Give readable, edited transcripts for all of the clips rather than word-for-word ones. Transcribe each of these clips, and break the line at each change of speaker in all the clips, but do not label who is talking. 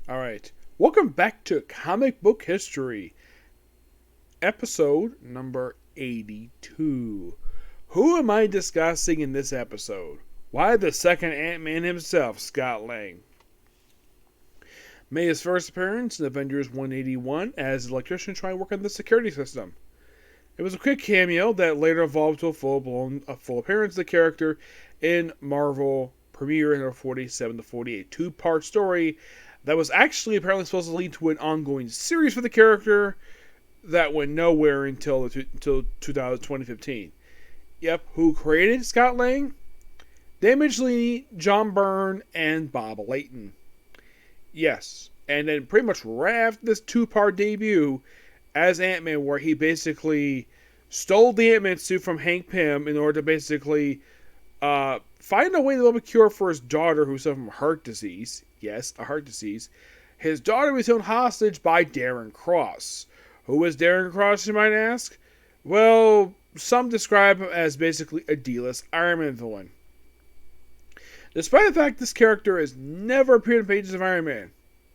Alright, welcome back to Comic Book History, episode number 82. Who am I discussing in this episode? Why, the second Ant-Man himself, Scott Lang. Made his first appearance in Avengers 181 as an electrician trying to work on the security system. It was a quick cameo that later evolved to a full appearance of the character in Marvel Premiere in a 47 to 48 two-part story that was actually apparently supposed to lead to an ongoing series for the character that went nowhere until 2015. Yep, who created Scott Lang? Damage Lee, John Byrne, and Bob Layton. Yes, and then pretty much right after this two-part debut as Ant-Man, where he basically stole the Ant-Man suit from Hank Pym in order to basically find a way to develop a cure for his daughter who suffered from heart disease. Yes, a heart disease. His daughter was held hostage by Darren Cross. Who is Darren Cross, you might ask? Well, some describe him as basically a D-list Iron Man villain. Despite the fact this character has never appeared in pages of Iron Man,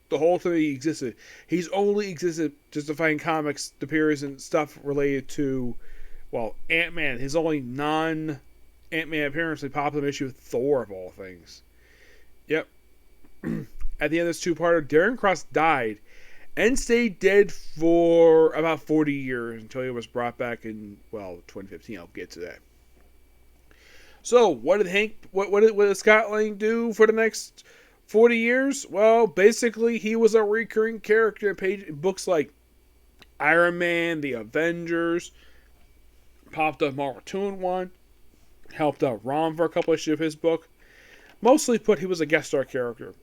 the whole time he existed, he's only existed justifying comics appears and stuff related to, well, Ant-Man. His only non-Ant-Man appearance popped up issue with Thor, of all things. Yep. At the end of this two-parter, Darren Cross died and stayed dead for about 40 years until he was brought back in, 2015. I'll get to that. So, what did Scott Lang do for the next 40 years? Well, basically, he was a recurring character in books like Iron Man, The Avengers, popped up Marvel 2-in-1, helped out Ron for a couple issues of his book. Mostly put, he was a guest star character.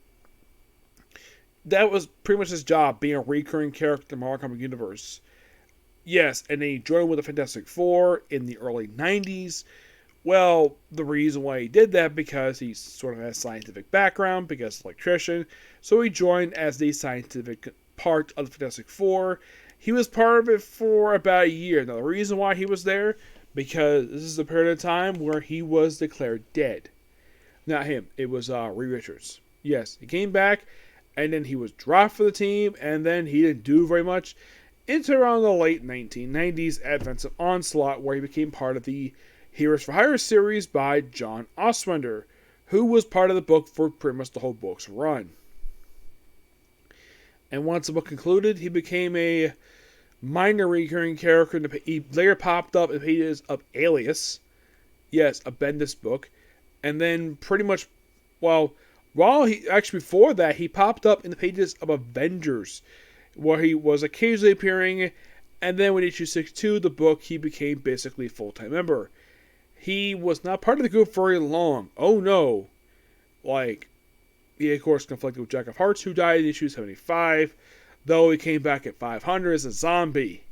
That was pretty much his job, being a recurring character in the Marvel Comic Universe. Yes, and then he joined with the Fantastic Four in the early 90s. Well, the reason why he did that, because he sort of has a scientific background, because he's an electrician. So he joined as the scientific part of the Fantastic Four. He was part of it for about a year. Now, the reason why he was there, because this is a period of time where he was declared dead. Not him. It was Reed Richards. Yes, he came back, and then he was dropped for the team, and then he didn't do very much until around the late 1990s advent of Onslaught, where he became part of the Heroes for Hire series by John Ostrander, who was part of the book for pretty much the whole book's run. And once the book concluded, he became a minor recurring character. He later popped up in pages of Alias, yes, a Bendis book, and then pretty much, before that, he popped up in the pages of Avengers, where he was occasionally appearing, and then with issue 62, the book, he became basically a full-time member. He was not part of the group very long. Oh no. He of course conflicted with Jack of Hearts, who died in issue 75, though he came back at 500 as a zombie.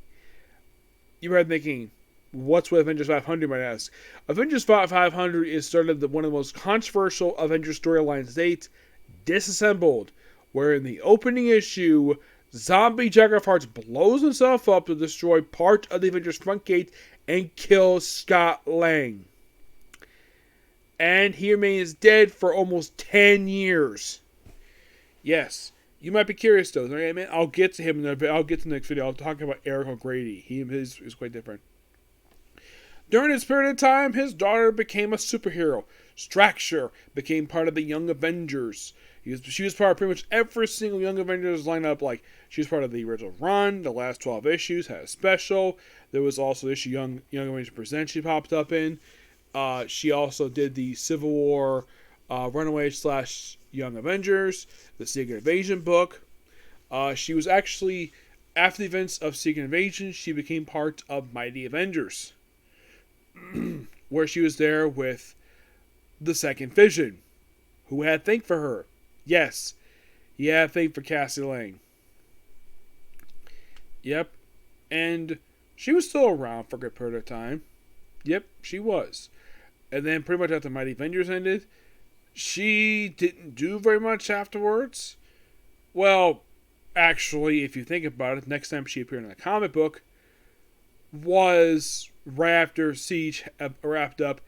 You might be thinking, what's with Avengers 500, you might ask? Avengers 500 is started one of the most controversial Avengers storylines to date, Disassembled, where in the opening issue, zombie Jack of Hearts blows himself up to destroy part of the Avengers front gate and kills Scott Lang. And he remains dead for almost 10 years. Yes. You might be curious though. I'll get to him I'll get to the next video. I'll talk about Eric O'Grady. His is quite different. During this period of time, his daughter became a superhero. Stature became part of the Young Avengers. She was part of pretty much every single Young Avengers lineup. She was part of the original run. The last 12 issues had a special. There was also the issue Young Avengers Present she popped up in. She also did the Civil War Runaway / Young Avengers, the Secret Invasion book. She was actually, after the events of Secret Invasion, she became part of Mighty Avengers, where she was there with the Second Vision, who had faith for her. Yes, he had faith for Cassie Lang. Yep, and she was still around for a good period of time. Yep, she was. And then pretty much after Mighty Avengers ended, she didn't do very much afterwards. Well, actually, if you think about it, next time she appeared in a comic book was right after Siege wrapped up.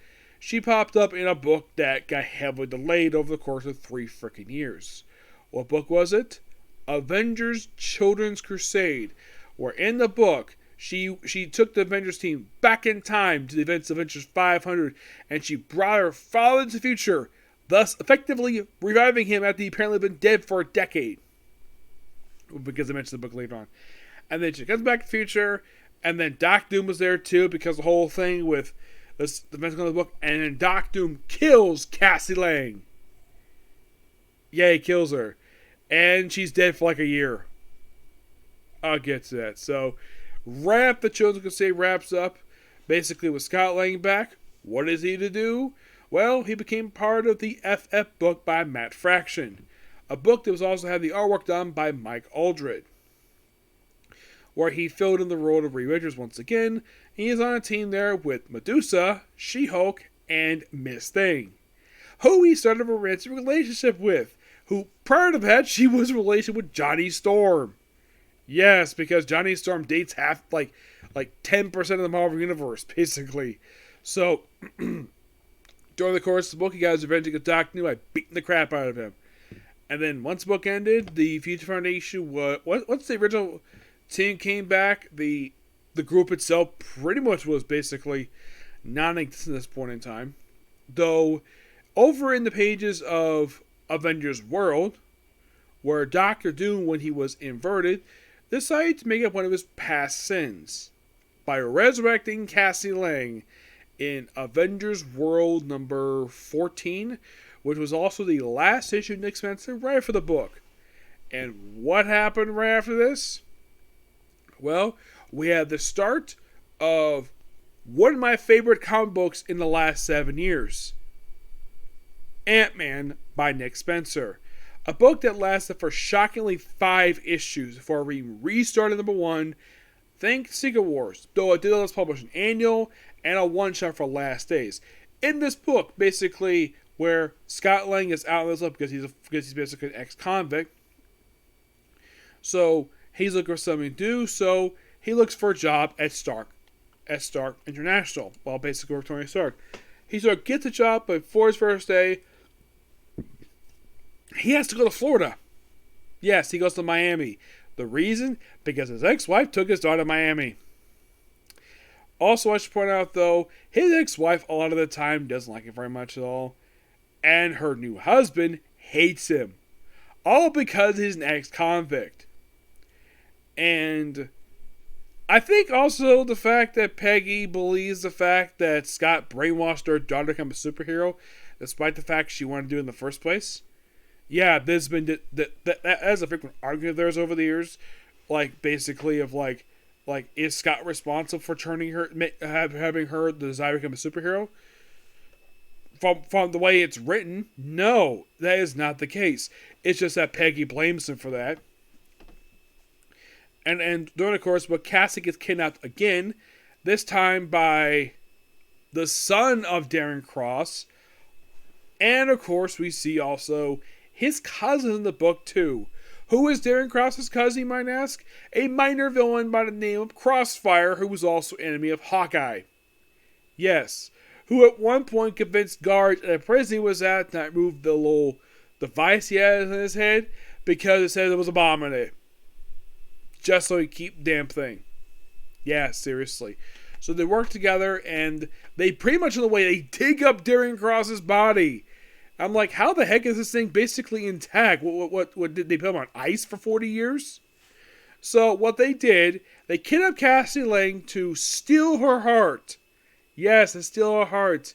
She popped up in a book that got heavily delayed over the course of 3 freaking years. What book was it? Avengers Children's Crusade, where in the book she took the Avengers team back in time to the events of Avengers 500, and she brought her father into the future, thus effectively reviving him after he apparently been dead for a decade. Because I mentioned the book later on. And then she comes back to the future, and then Doc Doom was there too, because the whole thing with this events in the book, and then Doc Doom kills Cassie Lang. Yeah, he kills her. And she's dead for like a year. I'll get to that. So, the Children's Crusade wraps up, basically with Scott Lang back. What is he to do? Well, he became part of the FF book by Matt Fraction. A book that was also had the artwork done by Mike Aldred, where he filled in the role of Reed Richards once again. He is on a team there with Medusa, She-Hulk, and Miss Thing, who he started a romantic relationship with, who prior to that she was in a relationship with Johnny Storm. Yes, because Johnny Storm dates half, like 10% of the Marvel Universe, basically. So, during the course of the book, he got his revenge against Doc Doom by beating the crap out of him. And then once the book ended, the Future Foundation once the original team came back, the group itself pretty much was basically non-existent at this point in time. Though, over in the pages of Avengers World, where Doctor Doom, when he was inverted, decided to make up one of his past sins by resurrecting Cassie Lang in Avengers World number 14, which was also the last issue Nick Spencer right for the book. And what happened right after this? Well, we had the start of one of my favorite comic books in the last 7 years. Ant-Man by Nick Spencer. A book that lasted for shockingly 5 issues before we restarted number 1. Thank Secret Wars, though it did let us publish an annual and a one-shot for Last Days. In this book, basically, where Scott Lang is out of his life because he's basically an ex-convict. So he's looking for something to do, so he looks for a job at Stark International, while basically working Tony Stark. He sort of gets a job, but before his first day, he has to go to Florida. Yes, he goes to Miami. The reason? Because his ex-wife took his daughter to Miami. Also, I should point out, though, his ex-wife a lot of the time doesn't like him very much at all. And her new husband hates him. All because he's an ex-convict. And I think also the fact that Peggy believes the fact that Scott brainwashed her daughter to become a superhero, despite the fact she wanted to do it in the first place. Yeah, there's been that's a frequent argument of theirs over the years, like basically of like is Scott responsible for turning her, having her the desire to become a superhero? From the way it's written, no, that is not the case. It's just that Peggy blames him for that. And during the course, but Cassie gets kidnapped again, this time by the son of Darren Cross, and of course we see also his cousin in the book too. Who is Darren Cross's cousin, you might ask? A minor villain by the name of Crossfire, who was also enemy of Hawkeye. Yes, who at one point convinced guards at a prison he was at to remove the little device he had in his head because it said there was a bomb in it. Just so he keep the damn thing. Yeah, seriously. So they work together and they pretty much in the way they dig up Darren Cross's body. I'm like, how the heck is this thing basically intact? What did they put him on ice for 40 years? So what they did, they kidnapped Cassie Lang to steal her heart. Yes, to steal her heart.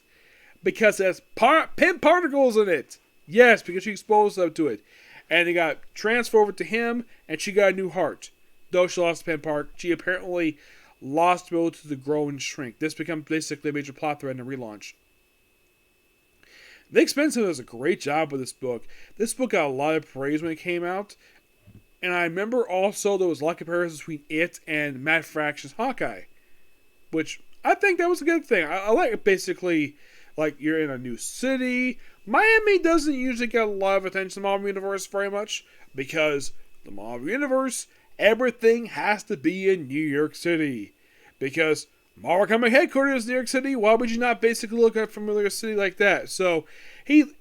Because it has pin particles in it. Yes, because she exposed them to it. And they got transferred over to him, and she got a new heart. Though she lost the pin part, she apparently lost the ability to grow and shrink. This becomes basically a major plot thread in the relaunch. Nick Spencer does a great job with this book. This book got a lot of praise when it came out. And I remember also there was a lot of comparisons between it and Matt Fraction's Hawkeye. Which I think that was a good thing. I like it basically, like you're in a new city. Miami doesn't usually get a lot of attention in the Marvel Universe very much. Because the Marvel Universe, everything has to be in New York City. Because Marvel Comic headquarters, New York City. Why would you not basically look at a familiar city like that? So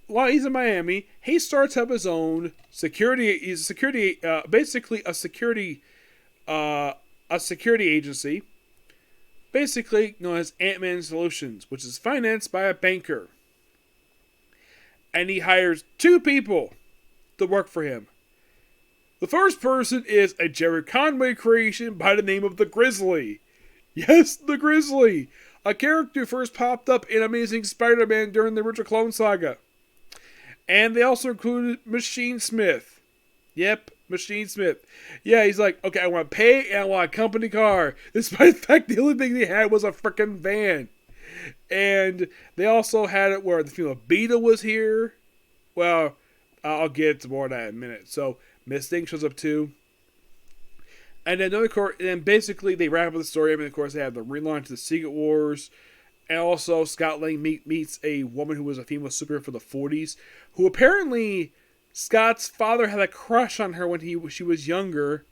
while he's in Miami, he starts up his own security. He's a security, basically a security agency, basically known as Ant-Man Solutions, which is financed by a banker. And he hires 2 people to work for him. The first person is a Jerry Conway creation by the name of the Grizzly. Yes, the Grizzly! A character who first popped up in Amazing Spider-Man during the original Clone Saga. And they also included Machine Smith. Yep, Machine Smith. Yeah, he's like, okay, I want pay and I want a company car. Despite the fact the only thing they had was a freaking van. And they also had it where the female Beta was here. Well, I'll get to more of that in a minute. So, Miss Thing shows up too. And then basically they wrap up the story. I mean, of course, they have the relaunch of the Secret Wars. And also, Scott Lang meets a woman who was a female superhero for the 40s. Who apparently, Scott's father had a crush on her when she was younger.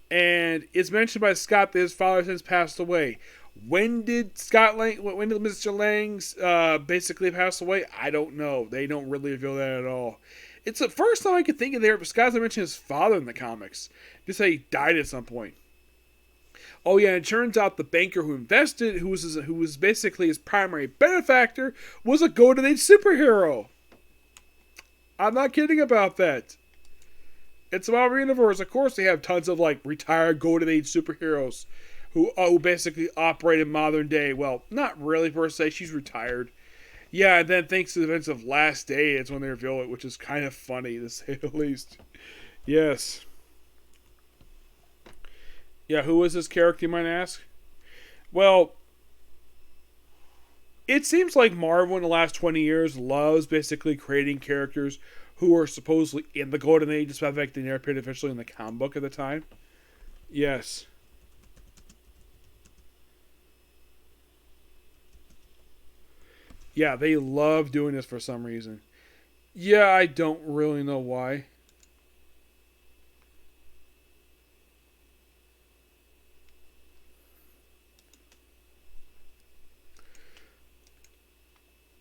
And it's mentioned by Scott that his father since passed away. When did Mr. Lang basically pass away? I don't know. They don't really reveal that at all. It's the first time I could think of there, but Scott mentioned his father in the comics. Just say he died at some point. Oh yeah, and it turns out the banker who invested, who was basically his primary benefactor, was a Golden Age superhero. I'm not kidding about that. It's a Marvel Universe. Of course, they have tons of retired Golden Age superheroes who basically operate in modern day. Well, not really per se. She's retired. Yeah, and then thanks to the events of Last Day, it's when they reveal it, which is kind of funny to say the least. Yes. Yeah, who is this character, you might ask? Well, it seems like Marvel in the last 20 years loves basically creating characters who are supposedly in the Golden Age, despite the fact they never appeared officially in the comic book at the time. Yes. Yeah, they love doing this for some reason. Yeah, I don't really know why.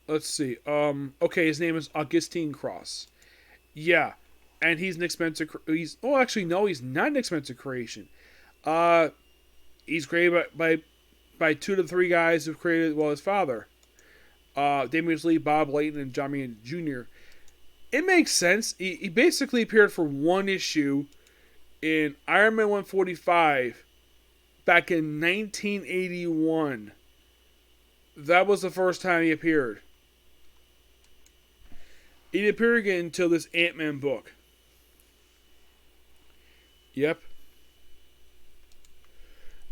Let's see. Okay, his name is Augustine Cross. Yeah, and he's an expensive. Actually, no, he's not an expensive creation. Uh, he's created by 2 to 3 guys who've created his father. Damian Lee, Bob Layton, and John Romita Jr. It makes sense. He basically appeared for 1 issue in Iron Man 145 back in 1981. That was the first time he appeared. He didn't appear again until this Ant-Man book. Yep.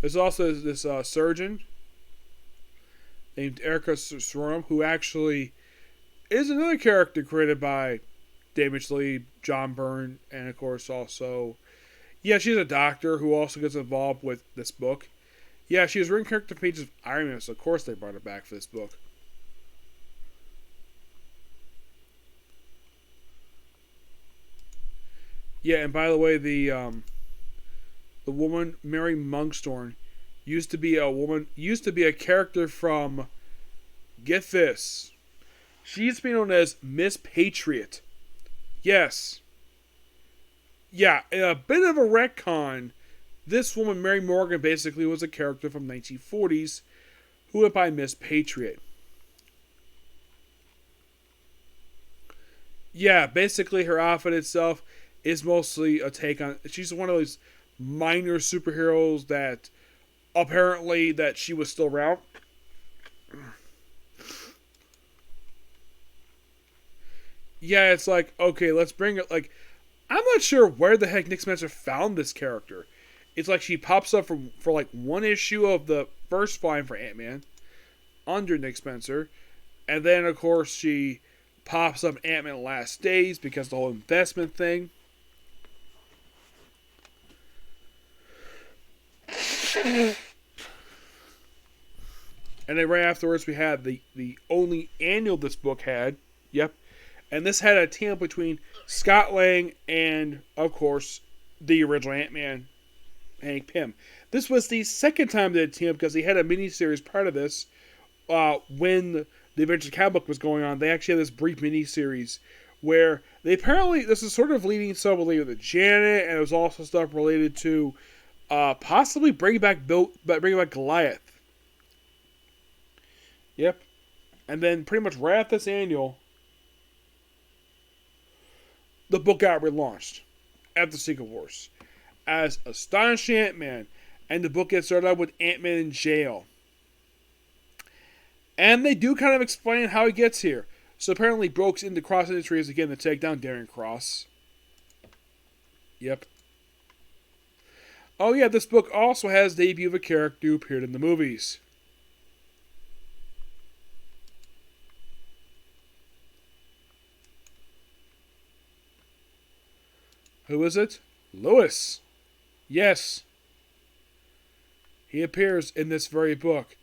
There's also this surgeon named Erica Sorum, who actually is another character created by David Lee, John Byrne, and of course also, yeah, she's a doctor who also gets involved with this book. Yeah, she was written character pages of Iron Man, so of course they brought her back for this book. Yeah, and by the way, the woman Mary Monkstorn used to be a character from, get this, she used to be known as Miss Patriot. Yes. Yeah, in a bit of a retcon, this woman, Mary Morgan, basically was a character from 1940s who went by Miss Patriot. Yeah, basically her outfit itself is mostly a take on... She's one of those minor superheroes that apparently that she was still around. Yeah, it's like, okay, let's bring it... I'm not sure where the heck Nick Spencer found this character. It's like she pops up for 1 issue of the first line for Ant-Man under Nick Spencer. And then, of course, she pops up Ant-Man Last Days because of the whole investment thing. And then right afterwards we had the only annual this book had. Yep. And this had a team between Scott Lang and, of course, the original Ant-Man. Hank Pym. This was the second time they teamed up because he had a miniseries prior to this. When the Adventure comic book was going on, they actually had this brief miniseries where they apparently, this is sort of leading stuff related to Janet, and it was also stuff related to possibly bringing back Goliath. Yep. And then pretty much right after this annual, the book got relaunched after Secret Wars as Astonishing Ant-Man, and the book gets started out with Ant-Man in jail. And they do kind of explain how he gets here. So apparently Brooks into Cross Industries again to take down Darren Cross. Yep. Oh yeah, this book also has the debut of a character who appeared in the movies. Who is it? Lewis. Yes. He appears in this very book.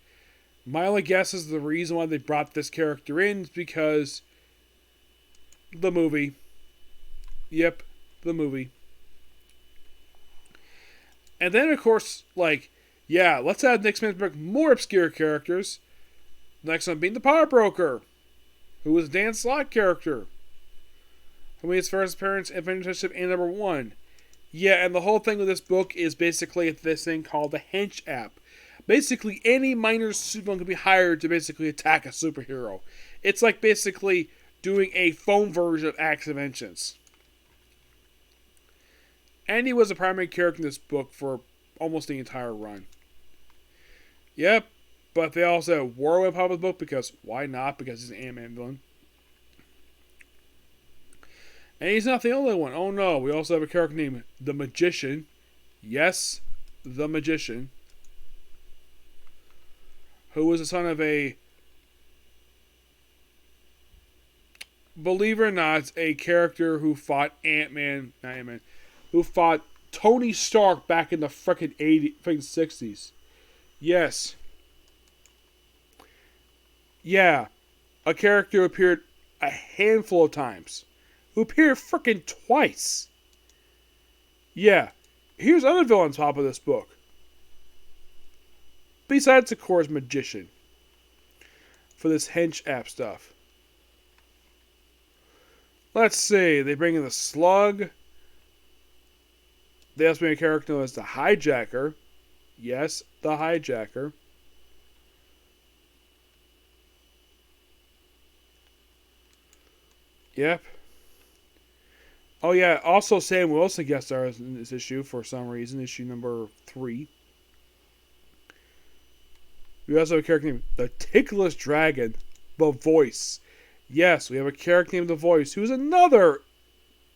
My only guess is the reason why they brought this character in is because the movie. Yep, the movie. And then, of course, let's add next man's book more obscure characters. Next one being the Power Broker, who was Dan Slott character, who made his first appearance in Avengers and number 1. Yeah, and the whole thing with this book is basically this thing called the Hench app. Basically, any minor supervillain can be hired to basically attack a superhero. It's like basically doing a phone version of Acts of Vengeance. And he was a primary character in this book for almost the entire run. Yep, but they also had Warwick pop in the book because why not? Because he's an Ant-Man villain. And he's not the only one. Oh no, we also have a character named The Magician. Yes, The Magician. Who was the son of a, believe it or not, a character who fought who fought Tony Stark back in the frickin' 60s. Yes. Yeah. A character who appeared a handful of times. Who appeared frickin' twice. Yeah. Here's other villains pop of this book. Besides, of course, Magician. For this Hench app stuff. Let's see. They bring in the Slug. They also bring a character known as the Hijacker. Yes, the Hijacker. Yep. Oh yeah, also Sam Wilson guest stars in this issue for some reason. Issue number 3. We also have a character named the Ticklish Dragon, the Voice. Yes, we have a character named the Voice, who's another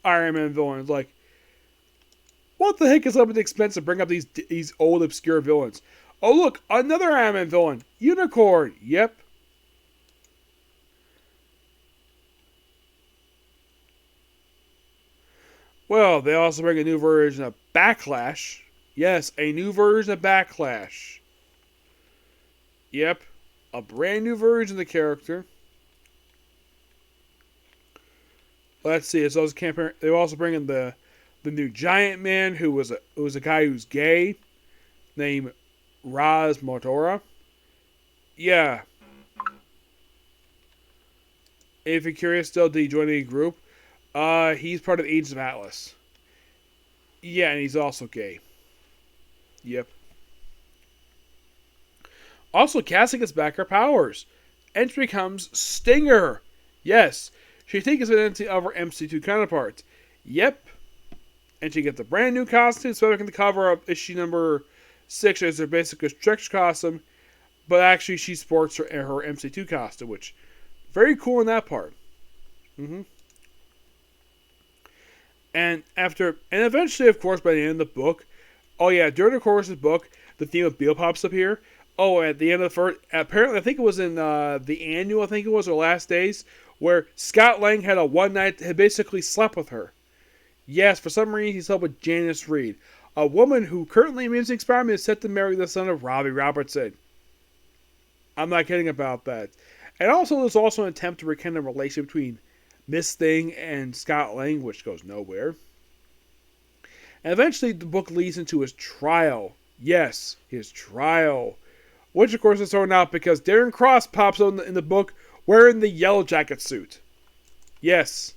Iron Man villain. It's like, what the heck is up with the expense to bring up these old obscure villains? Oh look, another Iron Man villain, Unicorn. Yep. Well, they also bring a new version of Backlash. Yes, a new version of Backlash. Yep, a brand new version of the character. Let's see. It's also they also bring in the new Giant Man, who was a guy who's gay, named Raz Motora. Yeah. If you're curious, still, did he join any group? He's part of the Agents of Atlas. Yeah, and he's also gay. Yep. Also, Cassie gets back her powers. And she becomes Stinger. Yes. She takes the identity of her MC2 counterparts. Yep. And she gets a brand new costume. So back in the cover of issue number 6, is her basic stretch costume. But actually, she sports her MC2 costume, which very cool in that part. And eventually, of course, by the end of the book, oh yeah, during the course of the book, the theme of Beale pops up here. Oh, at the end of the first, apparently, I think it was in the annual, or Last Days, where Scott Lang had had basically slept with her. Yes, for some reason, he slept with Janice Reed, a woman who currently in Music Experiment is set to marry the son of Robbie Robertson. I'm not kidding about that. And also, there's also an attempt to rekindle a relationship between Miss Thing and Scott Lang, which goes nowhere. And eventually the book leads into his trial. Yes, his trial. Which of course is thrown out because Darren Cross pops up in the book wearing the Yellow Jacket suit. Yes.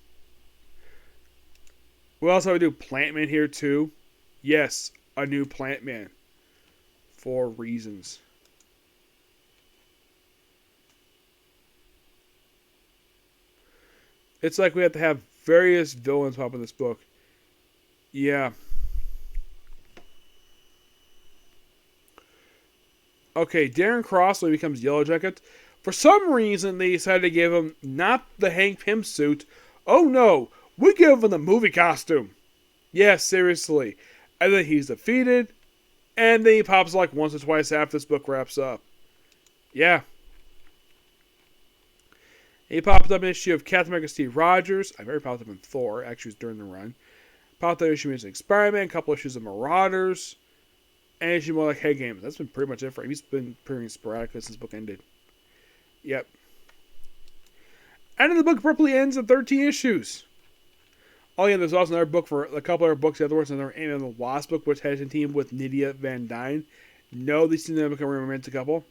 We also have a new Plant Man here too. Yes, a new Plant Man. For reasons. It's like we have to have various villains pop in this book. Yeah. Okay, Darren Cross when he becomes Yellow Jacket. For some reason, they decided to give him not the Hank Pym suit. Oh no, we give him the movie costume. Yeah, seriously. And then he's defeated, and then he pops like once or twice after this book wraps up. Yeah. He popped up in an issue of Captain America Steve Rogers. I very popped up in Thor, actually was during the run. Popped up in issue of Experiment, a couple issues of Marauders, and issue more like Head Games. That's been pretty much it for him. He's been appearing sporadically since the book ended. Yep. And then the book abruptly ends at 13 issues. Oh yeah, there's also another book for a couple other books afterwards. Another Ant-Man and the Wasp book, which has a team with Nydia Van Dyne. No, these two never become a romantic couple.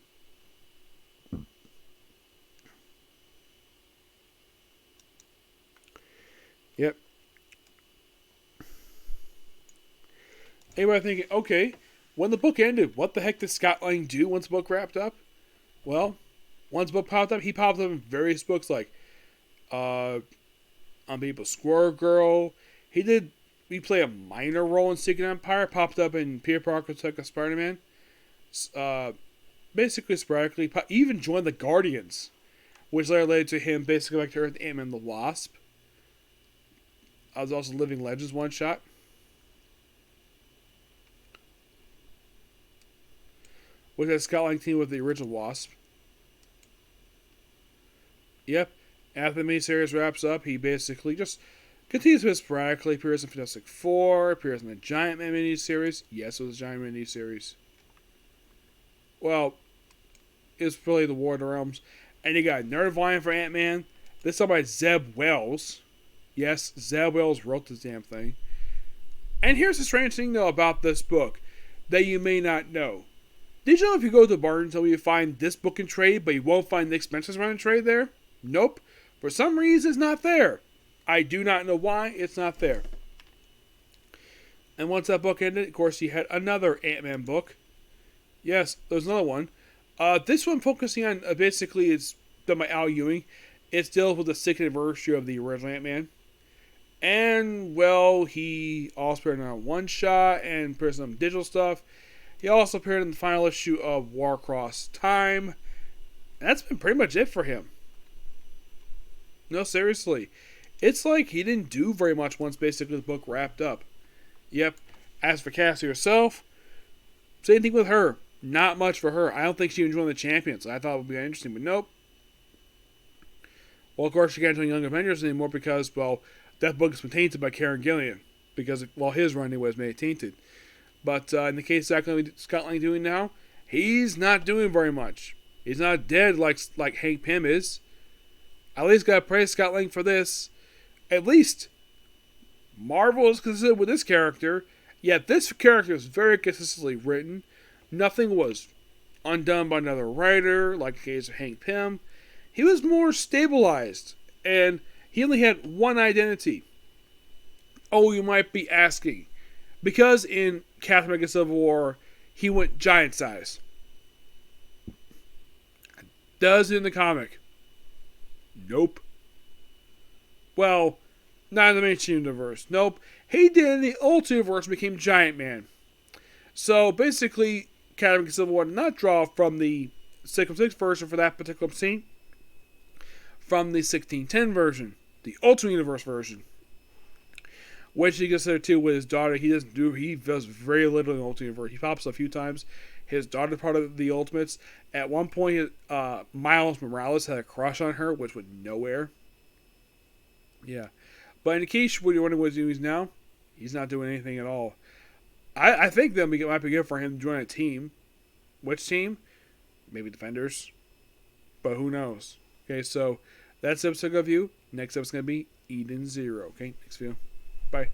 Yep. Anybody thinking, okay, when the book ended, what the heck did Scott Lang do once the book wrapped up? Well, once the book popped up, he popped up in various books like Unbeatable Squirrel Girl. He played a minor role in Secret Empire, popped up in Peter Parker Took a Spider-Man. Basically, sporadically, he even joined the Guardians, which later led to him basically like to Earth Ant-Man and the Wasp. I was also Living Legends one shot. Which has Scott Lang team with the original Wasp. Yep. After the miniseries wraps up, he basically just continues to sporadically appears in Fantastic Four, appears in the Giant Man miniseries. Yes, it was a Giant Man miniseries. Well, it's really the War of the Realms. And you got Nerd Volume for Ant-Man. This is by Zeb Wells. Yes, Zeb Wells wrote this damn thing. And here's the strange thing, though, about this book that you may not know. Did you know if you go to Barnes and you find this book in trade, but you won't find the Expenses Run in trade there? Nope. For some reason, it's not there. I do not know why it's not there. And once that book ended, of course, you had another Ant-Man book. Yes, there's another one. This one focusing on, basically, it's done by Al Ewing. It deals with the 6th anniversary of the original Ant-Man. And, well, he also appeared in a one-shot and appeared in some digital stuff. He also appeared in the final issue of War Across Time. And that's been pretty much it for him. No, seriously. It's like he didn't do very much once basically the book wrapped up. Yep. As for Cassie herself, same thing with her. Not much for her. I don't think she even joined the Champions. I thought it would be interesting, but nope. Well, of course, she can't join Young Avengers anymore because, well, that book has been tainted by Karen Gillian. Because, well, his run anyway was made tainted. But in the case of Scott Lang doing now, he's not doing very much. He's not dead like Hank Pym is. At least gotta praise Scott Lang for this. At least Marvel is consistent with this character. Yet this character is very consistently written. Nothing was undone by another writer, like the case of Hank Pym. He was more stabilized, and he only had one identity. Oh, you might be asking. Because in Captain America Civil War, he went giant size. Does it in the comic? Nope. Well, not in the mainstream universe. Nope. He did in the Ultimate Universe and became Giant Man. So basically, Captain America Civil War did not draw from the 616 version for that particular scene. From the 1610 version. The Ultimate Universe version. Which he consider too with his daughter. He does very little in the Ultimate Universe. He pops a few times. His daughter's part of the Ultimates. At one point, Miles Morales had a crush on her, which went nowhere. Yeah. But in the case what you're wondering what he's doing now, he's not doing anything at all. I think that might be good for him to join a team. Which team? Maybe Defenders. But who knows? Okay, so that's the episode of you. Next episode's going to be Eden Zero. Okay, next video. Bye.